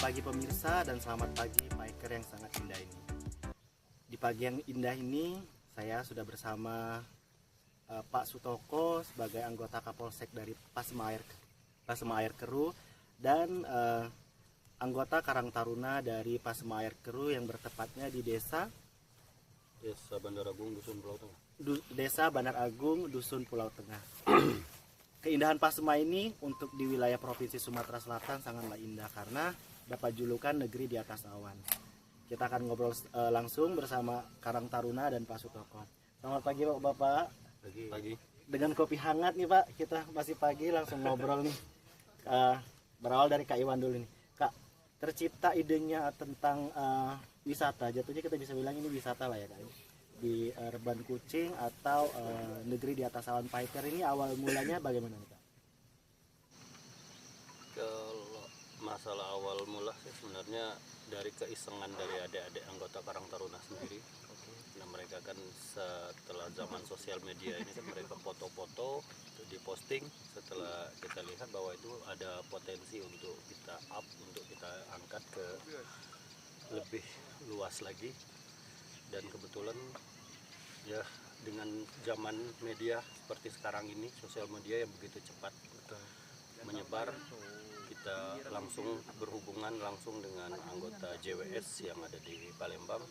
pagi pemirsa dan selamat pagi biker yang sangat indah ini. Di pagi yang indah ini saya sudah bersama Pak Sutoko sebagai anggota Kapolsek dari Pasemair Keru dan anggota Karang Taruna dari Pasemair Keru yang bertepatnya di Desa Bandar Agung, Dusun Pulau Tengah. Desa Bandar Agung, Dusun Pulau Tengah. Keindahan Pasema ini untuk di wilayah Provinsi Sumatera Selatan sangatlah indah karena dapat julukan negeri di atas awan. Kita akan ngobrol langsung bersama Karang Taruna dan Pak Sutoko. Selamat pagi Bapak. Pagi. Dengan kopi hangat nih Pak, kita masih pagi langsung ngobrol nih. Berawal dari Kak Iwan dulu nih. Kak, tercipta idenya tentang wisata, jatuhnya kita bisa bilang ini wisata lah ya Kak. Di Reban Kucing atau negeri di atas awan Paiker ini awal mulanya bagaimana nih Kak? Kalau masalah awal mula sih sebenarnya dari keisengan dari adik-adik anggota Karang Taruna sendiri. Nah, mereka kan setelah zaman sosial media ini kan mereka foto-foto diposting, setelah kita lihat bahwa itu ada potensi untuk kita up, untuk kita angkat ke lebih luas lagi. Dan kebetulan ya dengan zaman media seperti sekarang ini, sosial media yang begitu cepat menyebar, kita langsung berhubungan langsung dengan anggota JWS yang ada di Palembang,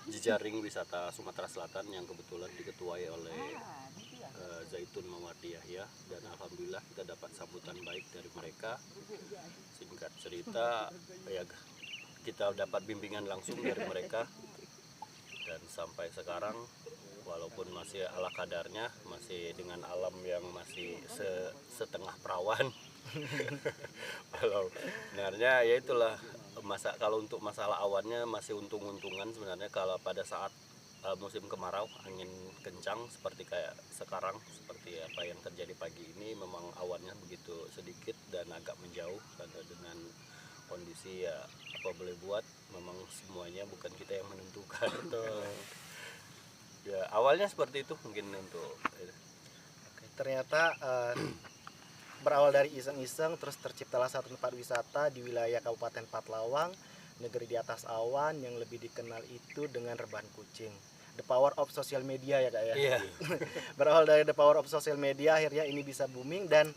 jejaring wisata Sumatera Selatan yang kebetulan diketuai oleh Zaitun Mawardi Yahya, dan alhamdulillah kita dapat sambutan baik dari mereka. Singkat cerita ya kita dapat bimbingan langsung dari mereka, dan sampai sekarang walaupun masih ala kadarnya, masih dengan alam yang masih setengah perawan. Kalau sebenarnya ya itulah kalau untuk masalah awannya masih untung-untungan sebenarnya. Kalau pada saat musim kemarau, angin kencang seperti kayak sekarang, seperti apa yang terjadi pagi ini, memang awannya begitu sedikit dan agak menjauh. Karena dengan kondisi ya apa boleh buat, memang semuanya bukan kita yang menentukan. Ya awalnya seperti itu mungkin untuk Ternyata berawal dari iseng-iseng terus terciptalah satu tempat wisata di wilayah Kabupaten Patlawang, negeri di atas awan yang lebih dikenal itu dengan Reban Kucing. The power of social media ya Kak ya. Iya. Berawal dari the power of social media akhirnya ini bisa booming, dan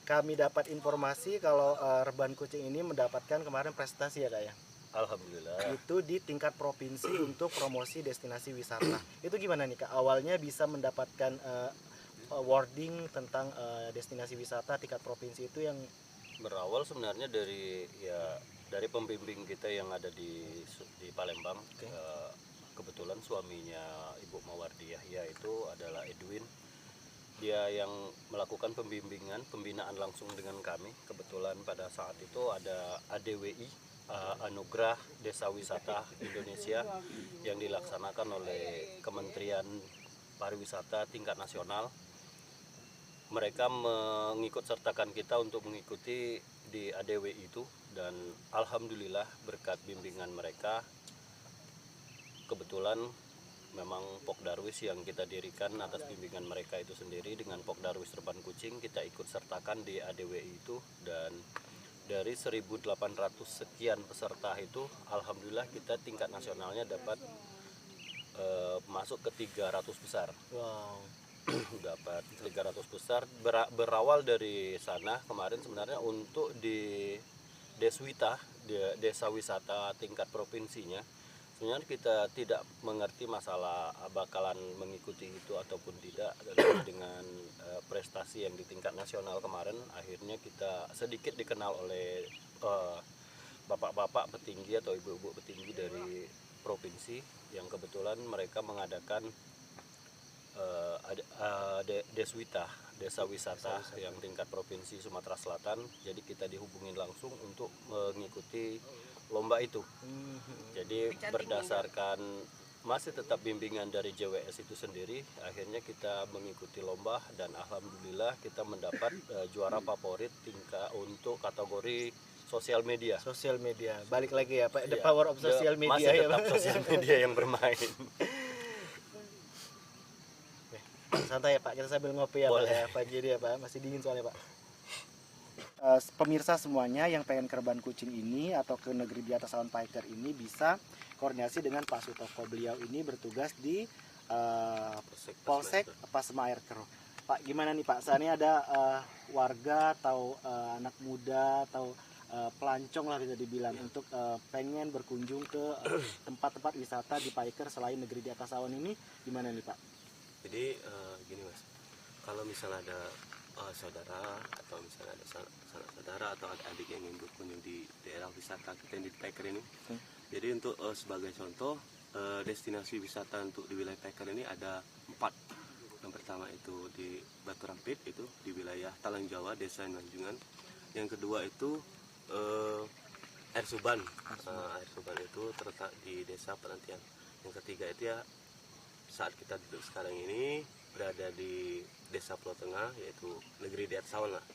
kami dapat informasi kalau Reban Kucing ini mendapatkan kemarin prestasi ya Kak ya. Alhamdulillah. Itu di tingkat provinsi untuk promosi destinasi wisata. Itu gimana nih Kak? Awalnya bisa mendapatkan awarding tentang destinasi wisata tingkat provinsi itu yang Berawal sebenarnya dari pembimbing kita yang ada di Palembang. Okay. Kebetulan suaminya Ibu Mawardi Yahya itu adalah Edwin. Dia yang melakukan pembinaan langsung dengan kami. Kebetulan pada saat itu ada ADWI, Anugerah Desa Wisata Indonesia, yang dilaksanakan oleh Kementerian Pariwisata tingkat nasional. Mereka mengikut sertakan kita untuk mengikuti di ADWI itu, dan alhamdulillah berkat bimbingan mereka, kebetulan memang Pokdarwis yang kita dirikan atas bimbingan mereka itu sendiri dengan Pokdarwis Reban Kucing, kita ikut sertakan di ADWI itu. Dan dari 1.800 sekian peserta itu, alhamdulillah kita tingkat nasionalnya dapat masuk ke 300 besar. wow. Dapat 300 besar. Berawal dari sana kemarin sebenarnya untuk di Deswita, desa wisata tingkat provinsinya, sebenarnya kita tidak mengerti masalah bakalan mengikuti itu ataupun tidak. Dengan prestasi yang di tingkat nasional kemarin, akhirnya kita sedikit dikenal oleh bapak-bapak petinggi atau ibu-ibu petinggi dari provinsi, yang kebetulan mereka mengadakan Deswita, desa wisata yang tingkat provinsi Sumatera Selatan. Jadi kita dihubungin langsung untuk mengikuti lomba itu. Jadi berdasarkan masih tetap bimbingan dari JWS itu sendiri, akhirnya kita mengikuti lomba, dan alhamdulillah kita mendapat juara favorit tingkat untuk kategori sosial media. Sosial media, balik lagi ya Pak, the Ya, power of social media masih ya tetap Pak. sosial media yang bermain. Santai ya Pak, kita sambil ngopi ya Boleh. Pak ya, pagi dia Pak, masih dingin soalnya Pak. pemirsa semuanya yang pengen ke Reban Kucing ini atau ke negeri di atas awan Piker ini bisa koordinasi dengan Pak Sutoko. Beliau ini bertugas di Polsek Pasema Air Keroh. Pak, gimana nih Pak? Saat ini ada warga atau anak muda atau pelancong lah bisa dibilang untuk pengen berkunjung ke tempat-tempat wisata di Piker selain negeri di atas awan ini, gimana nih Pak? Jadi gini Mas, kalau misalnya ada saudara atau misalnya ada saudara atau adik-adik yang ingin berkunjung di daerah wisata kita yang di Piker ini, jadi untuk sebagai contoh destinasi wisata untuk di wilayah Piker ini ada 4. Yang pertama itu di Batu Rampit, itu di wilayah Talang Jawa, Desa Nanjungan. Yang kedua itu Air Suban. Air Suban itu terletak di Desa Penantian. Yang ketiga itu ya saat kita duduk sekarang ini berada di Desa Pulau Tengah, yaitu negeri di atas awan lah.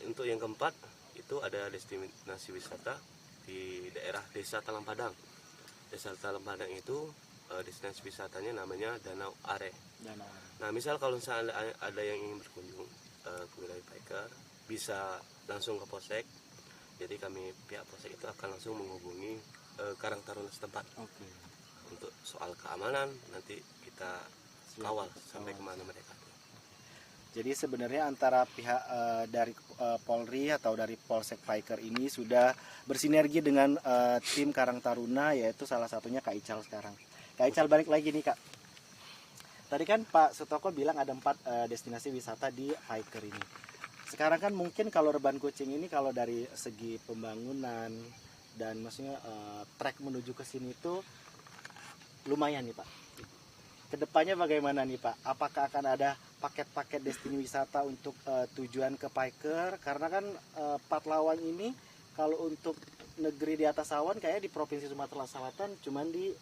Untuk yang keempat itu ada destinasi wisata di daerah Desa Talang Padang. Desa Talang Padang itu destinasi wisatanya namanya Danau Are. Nah, misal kalau misalnya ada yang ingin berkunjung ke wilayah Piker, bisa langsung ke Polsek. Jadi kami pihak Polsek itu akan langsung menghubungi Karang Taruna setempat. Untuk soal keamanan nanti kita kawal sampai kemana mereka. Jadi sebenarnya antara pihak dari Polri atau dari Polsek Piker ini sudah bersinergi dengan tim Karang Taruna, yaitu salah satunya Kak Ical sekarang. Kak Ical, balik lagi nih Kak. Tadi kan Pak Sutoko bilang ada 4 destinasi wisata di Piker ini. Sekarang kan mungkin kalau Reban Kucing ini kalau dari segi pembangunan dan maksudnya trek menuju ke sini itu lumayan nih Pak. Kedepannya bagaimana nih Pak? Apakah akan ada paket-paket destinasi wisata untuk tujuan ke Piker? Karena kan Patlawan ini kalau untuk negeri di atas awan kayaknya di Provinsi Sumatera Selatan cuman di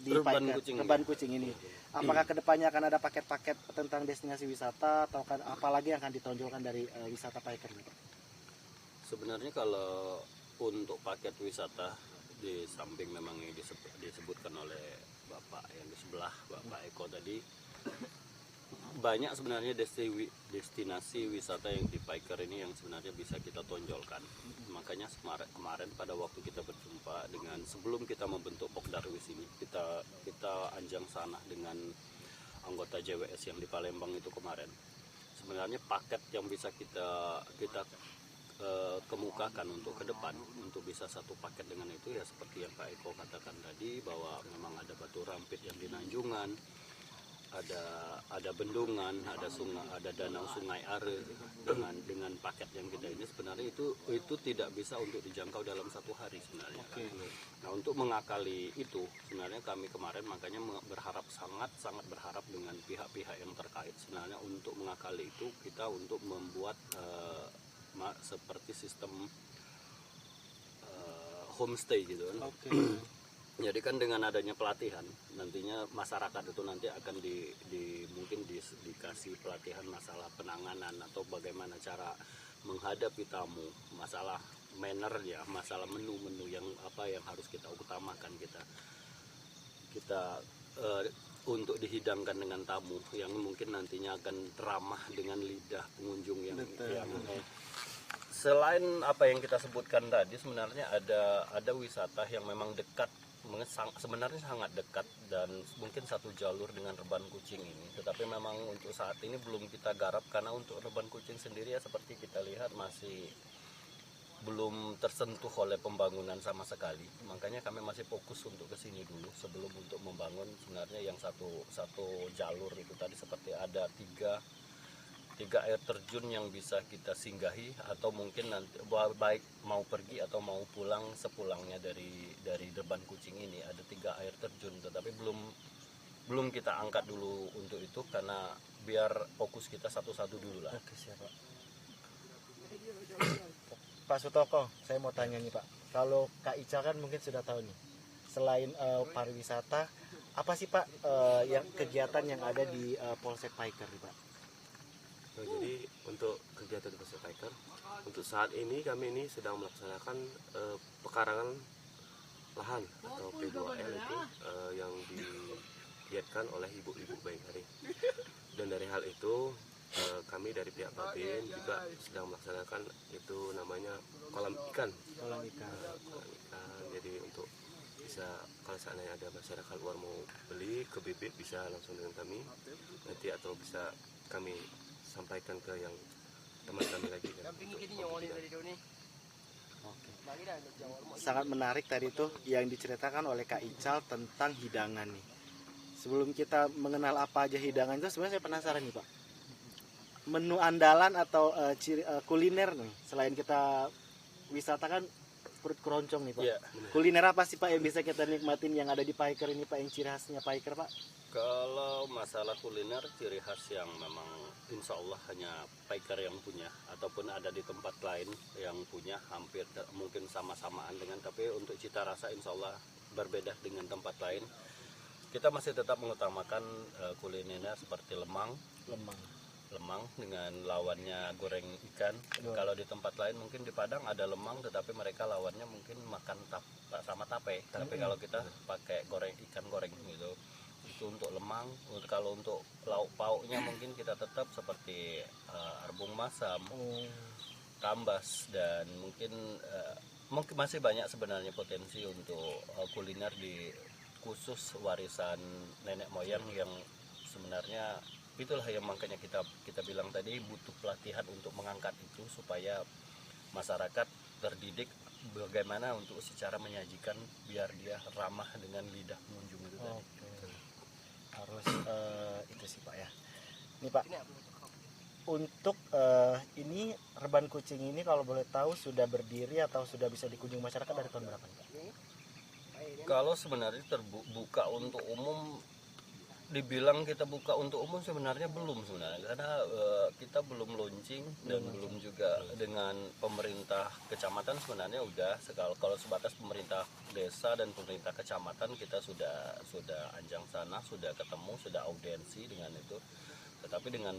Reban Kucing ini. Apakah kedepannya akan ada paket-paket tentang destinasi wisata atau kan apalagi yang akan ditonjolkan dari wisata Piker nih Pak? Sebenarnya kalau untuk paket wisata, di samping memang yang disebutkan oleh Bapak yang di sebelah, Bapak Eko tadi, banyak sebenarnya destinasi wisata yang di Piker ini yang sebenarnya bisa kita tonjolkan. Makanya kemarin pada waktu kita berjumpa dengan sebelum kita membentuk Pokdarwis ini, kita anjang sana dengan anggota JWS yang di Palembang itu kemarin. Sebenarnya paket yang bisa kita kemukakan untuk ke depan untuk bisa satu paket dengan itu ya seperti yang Pak Eko katakan tadi, bahwa memang ada Batu Rampit yang di Nanjungan, ada bendungan, ada sungai, ada danau Sungai Are dengan paket yang kita ini sebenarnya itu tidak bisa untuk dijangkau dalam satu hari sebenarnya. Nah, untuk mengakali itu sebenarnya kami kemarin makanya berharap sangat berharap dengan pihak-pihak yang terkait sebenarnya untuk mengakali itu, kita untuk membuat seperti sistem homestay gitu kan. Jadi kan dengan adanya pelatihan nantinya masyarakat itu nanti akan mungkin dikasih pelatihan masalah penanganan atau bagaimana cara menghadapi tamu, masalah manner ya, masalah menu-menu yang apa yang harus kita utamakan kita untuk dihidangkan dengan tamu yang mungkin nantinya akan ramah dengan lidah pengunjung yang selain apa yang kita sebutkan tadi, sebenarnya ada wisata yang memang dekat, sebenarnya sangat dekat dan mungkin satu jalur dengan Reban Kucing ini, tetapi memang untuk saat ini belum kita garap karena untuk Reban Kucing sendiri ya seperti kita lihat masih belum tersentuh oleh pembangunan sama sekali. Makanya kami masih fokus untuk ke sini dulu sebelum untuk membangun sebenarnya yang satu jalur itu tadi, seperti ada tiga air terjun yang bisa kita singgahi atau mungkin nanti baik mau pergi atau mau pulang sepulangnya dari Reban Kucing ini ada 3 air terjun, tetapi belum kita angkat dulu untuk itu karena biar fokus kita satu-satu dulu lah. Oke, siap Pak. Pak Sutoko, saya mau tanya nih Pak, kalau Kak Ica kan mungkin sudah tahu nih, selain pariwisata, apa sih Pak yang kegiatan yang ada di Polsek Piker nih Pak? Jadi untuk kegiatan Polsek Piker, untuk saat ini kami ini sedang melaksanakan pekarangan lahan atau P2L itu yang digiatkan oleh ibu-ibu Baikari. Dan dari hal itu kami dari pihak Babin juga sedang melaksanakan itu namanya kolam ikan. Kolam ikan. Kolam ikan. Jadi untuk bisa kalau seandainya ada masyarakat luar mau beli ke bibit bisa langsung dengan kami nanti, atau bisa kami sampaikan ke yang teman kami lagi kan, untuk pembelian. Sangat menarik tadi tuh yang diceritakan oleh Kak Ical tentang hidangan nih. Sebelum kita mengenal apa aja hidangan itu, sebenarnya saya penasaran nih Pak. Menu andalan atau kuliner nih, selain kita wisata kan perut keroncong nih Pak. Iya. Kuliner apa sih Pak yang bisa kita nikmatin yang ada di Paiker ini Pak, yang ciri khasnya Paiker Pak? Kalau masalah kuliner, ciri khas yang memang insya Allah hanya Paiker yang punya, ataupun ada di tempat lain yang punya, hampir mungkin sama-samaan dengan, tapi untuk cita rasa insya Allah berbeda dengan tempat lain. Kita masih tetap mengutamakan kuliner seperti lemang dengan lawannya goreng ikan. Kalau di tempat lain mungkin di Padang ada lemang, tetapi mereka lawannya mungkin makan sama tape. Tapi kalau kita pakai goreng ikan goreng gitu. Itu untuk lemang. Kalau untuk lauk pauknya mungkin kita tetap seperti rebung masam, kambas, dan mungkin masih banyak sebenarnya potensi untuk kuliner di khusus warisan nenek moyang yang sebenarnya itulah yang makanya kita bilang tadi butuh pelatihan untuk mengangkat itu supaya masyarakat terdidik bagaimana untuk secara menyajikan biar dia ramah dengan lidah pengunjung itu tadi. Harus itu sih Pak ya. Ini Pak, untuk ini Reban Kucing ini kalau boleh tahu sudah berdiri atau sudah bisa dikunjungi masyarakat dari tahun berapa nih Pak? Kalau sebenarnya terbuka untuk umum, dibilang kita buka untuk umum sebenarnya belum sebenarnya, karena kita belum launching dan belum juga dengan pemerintah kecamatan. Sebenarnya udah kalau sebatas pemerintah desa dan pemerintah kecamatan kita sudah anjang sana, sudah ketemu, sudah audiensi dengan itu. Tetapi dengan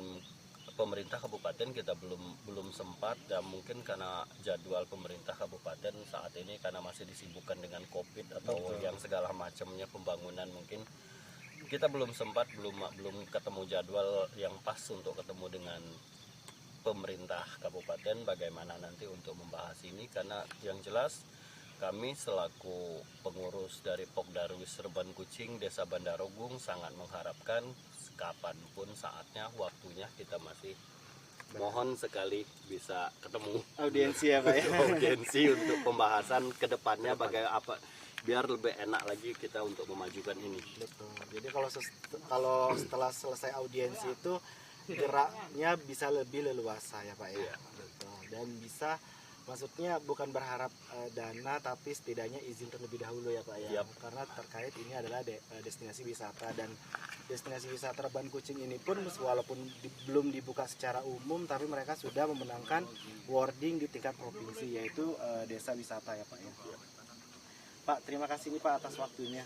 pemerintah kabupaten kita belum sempat, dan mungkin karena jadwal pemerintah kabupaten saat ini karena masih disibukkan dengan COVID atau yang segala macamnya pembangunan, mungkin kita belum sempat, belum ketemu jadwal yang pas untuk ketemu dengan pemerintah kabupaten bagaimana nanti untuk membahas ini. Karena yang jelas kami selaku pengurus dari Pokdarwis Reban Kucing Desa Bandarogung sangat mengharapkan kapanpun saatnya, waktunya, kita masih mohon sekali bisa ketemu Audiensi ya Pak ya. audiensi untuk pembahasan kedepannya bagaimana apa biar lebih enak lagi kita untuk memajukan ini. Betul. Jadi kalau setelah selesai audiensi itu geraknya bisa lebih leluasa ya Pak ya. Iya. Betul. Dan bisa, maksudnya bukan berharap dana, tapi setidaknya izin terlebih dahulu ya Pak ya. Yap. Karena terkait ini adalah destinasi wisata, dan destinasi wisata Reban Kucing ini pun walaupun belum dibuka secara umum, tapi mereka sudah memenangkan wording di tingkat provinsi, yaitu desa wisata ya Pak ya. Pak, terima kasih nih Pak atas waktunya.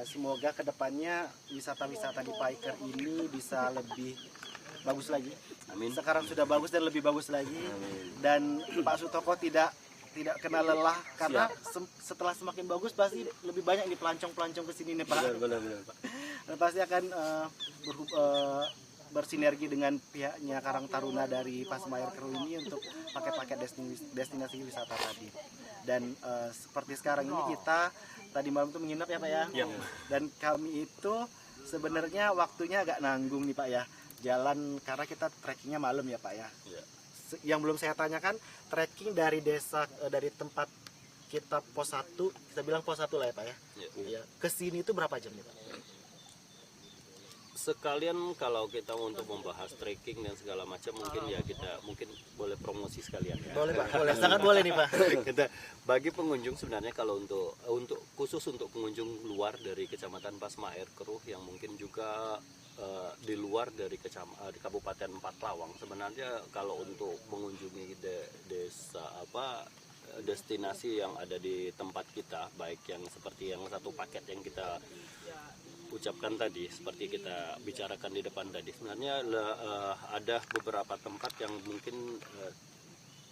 Semoga kedepannya wisata-wisata di Paiker ini bisa lebih bagus lagi. Amin. Sekarang sudah bagus dan lebih bagus lagi. Amin. Dan Pak Sutoko tidak kena lelah, karena setelah semakin bagus pasti lebih banyak nih pelancong-pelancong ke sini nih Pak. Benar. Dan pasti akan bersinergi dengan pihaknya Karang Taruna dari Pasmair Kru ini untuk paket-paket destinasi wisata tadi. Dan seperti sekarang ini kita tadi malam itu menginap ya Pak ya. Iya. Dan kami itu sebenarnya waktunya agak nanggung nih Pak ya. Jalan karena kita trekkingnya malam ya Pak ya. Iya. Yang belum saya tanyakan, trekking dari desa, dari tempat kita pos 1, kita bilang pos 1 lah ya Pak ya. Iya. Ke sini itu berapa jam nih Pak? Sekalian kalau kita untuk membahas trekking dan segala macam, mungkin ya kita mungkin boleh promosi sekalian ya. Boleh Pak, boleh, sangat boleh nih Pak. Kita bagi pengunjung sebenarnya, kalau untuk khusus untuk pengunjung luar dari Kecamatan Pasmair Keruh yang mungkin juga di luar dari Kabupaten Empat Lawang, sebenarnya kalau untuk mengunjungi desa destinasi yang ada di tempat kita, baik yang seperti yang satu paket yang kita ucapkan tadi, seperti kita bicarakan di depan tadi, sebenarnya ada beberapa tempat yang mungkin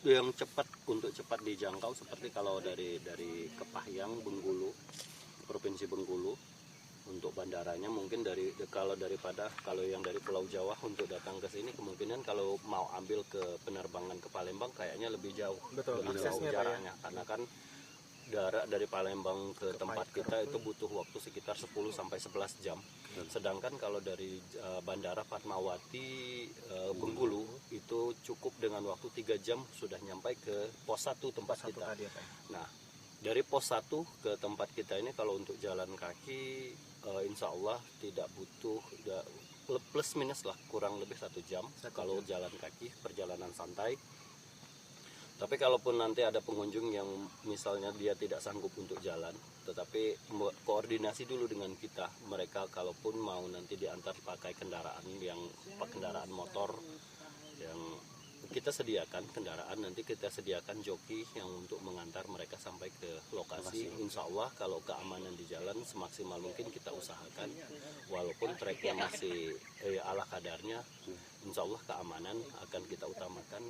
yang cepat dijangkau, seperti kalau dari Kepahyang, Bengkulu, Provinsi Bengkulu, Untuk bandaranya mungkin kalau yang dari Pulau Jawa untuk datang ke sini kemungkinan kalau mau ambil ke penerbangan ke Palembang kayaknya lebih jauh. Betul, lebih jauh aksesnya, Pak, ya. jaraknya karena kan jarak dari Palembang ke tempat kita itu butuh waktu sekitar 10 sampai 11 jam. Sedangkan kalau dari Bandara Fatmawati Bengkulu itu cukup dengan waktu 3 jam sudah nyampe ke pos 1 tempat kita. Tadi ya, Pak. Nah, dari pos 1 ke tempat kita ini kalau untuk jalan kaki insya Allah tidak butuh plus minus lah kurang lebih 1 jam kalau jalan kaki perjalanan santai. Tapi kalaupun nanti ada pengunjung yang misalnya dia tidak sanggup untuk jalan, tetapi koordinasi dulu dengan kita, mereka kalaupun mau nanti diantar pakai kendaraan motor yang kita sediakan kendaraan, nanti kita sediakan joki yang untuk mengantar mereka sampai ke lokasi. Insya Allah kalau keamanan di jalan semaksimal mungkin kita usahakan, walaupun treknya masih ala kadarnya, insya Allah keamanan akan kita utamakan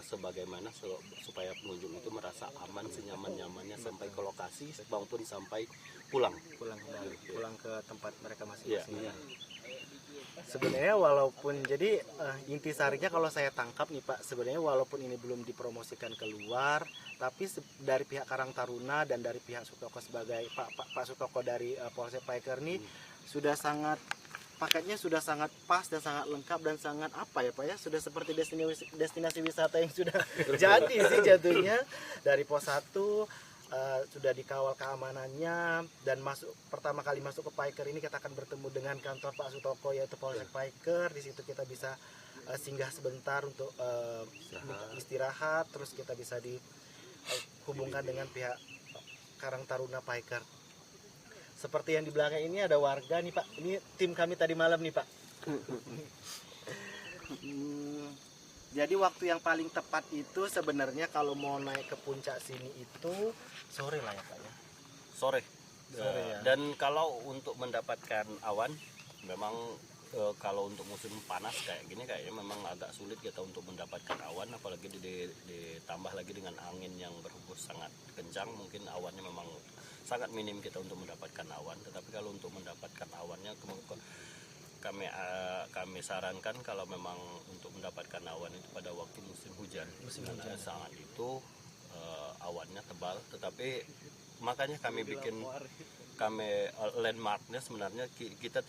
sebagaimana supaya pengunjung itu merasa aman senyaman-nyamannya sampai ke lokasi maupun sampai pulang Pulang ke tempat mereka masing-masing. Ya. Sebenarnya walaupun jadi intisarinya kalau saya tangkap nih Pak, sebenarnya walaupun ini belum dipromosikan keluar, tapi dari pihak Karang Taruna dan dari pihak Sutoko sebagai Pak Sutoko dari Polsek Paiker nih sudah sangat paketnya sudah sangat pas dan sangat lengkap dan sangat apa ya Pak ya, sudah seperti destinasi wisata yang sudah jadi sih jatuhnya. Dari pos 1 sudah dikawal keamanannya, dan pertama kali masuk ke Paiker ini kita akan bertemu dengan kantor Pak Sutoko yaitu Polsek Paiker. Di situ kita bisa singgah sebentar untuk istirahat, terus kita bisa dihubungkan dengan pihak Karang Taruna Paiker. Seperti yang di belakang ini ada warga nih Pak, ini tim kami tadi malam nih Pak. Jadi waktu yang paling tepat itu sebenarnya kalau mau naik ke puncak sini itu sore lah ya Pak ya. Sore Ya. Dan kalau untuk mendapatkan awan memang kalau untuk musim panas kayak gini kayaknya memang agak sulit kita untuk mendapatkan awan, apalagi ditambah lagi dengan angin yang berhembus sangat kencang, mungkin awannya memang sangat minim kita untuk mendapatkan awan. Tetapi kalau untuk mendapatkan awannya kami sarankan kalau memang untuk mendapatkan awan itu pada waktu musim hujan. Saat itu awannya tebal, tetapi makanya kami landmarknya sebenarnya kita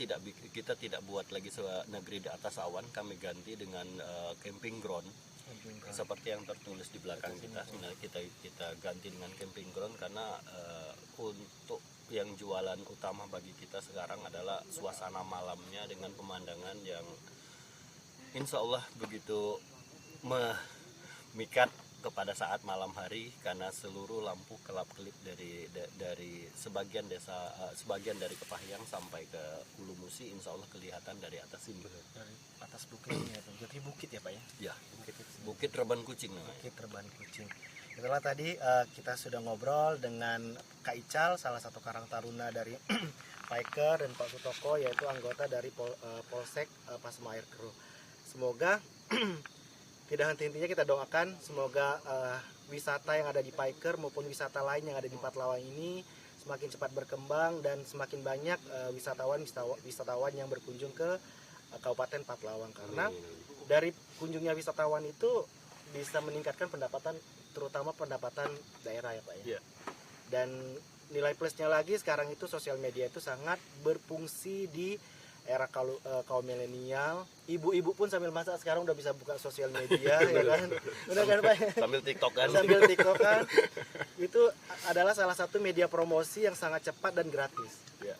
tidak buat lagi negeri di atas awan, kami ganti dengan camping ground. Seperti yang tertulis di belakang kita, sebenarnya kita ganti dengan camping ground karena untuk yang jualan utama bagi kita sekarang adalah suasana malamnya dengan pemandangan yang insya Allah begitu memikat kepada saat malam hari, karena seluruh lampu kelap-kelip dari sebagian dari Kepahyang sampai ke Ulu Musi insya Allah kelihatan dari atas sini. Dari atas bukitnya, jadi bukit ya Pak ya? Ya, Bukit Reban Kucing namanya. Bukit Reban Kucing. Itulah tadi kita sudah ngobrol dengan Kak Ical, salah satu Karang Taruna dari Paiker, dan Pak Sutoko yaitu anggota dari Polsek Pasmair Kru. Semoga tidak henti-hentinya kita doakan semoga wisata yang ada di Paiker maupun wisata lain yang ada di Patlawan ini semakin cepat berkembang dan semakin banyak wisatawan yang berkunjung ke Kabupaten Patlawan, karena dari kunjungnya wisatawan itu bisa meningkatkan pendapatan, terutama pendapatan daerah ya Pak ya. Dan nilai plusnya lagi sekarang itu sosial media itu sangat berfungsi di era kaum milenial. Ibu-ibu pun sambil masak sekarang udah bisa buka sosial media ya kan. Benar kan Pak? Sambil TikTok-an. Sambil TikTok-an. Itu adalah salah satu media promosi yang sangat cepat dan gratis. Ya.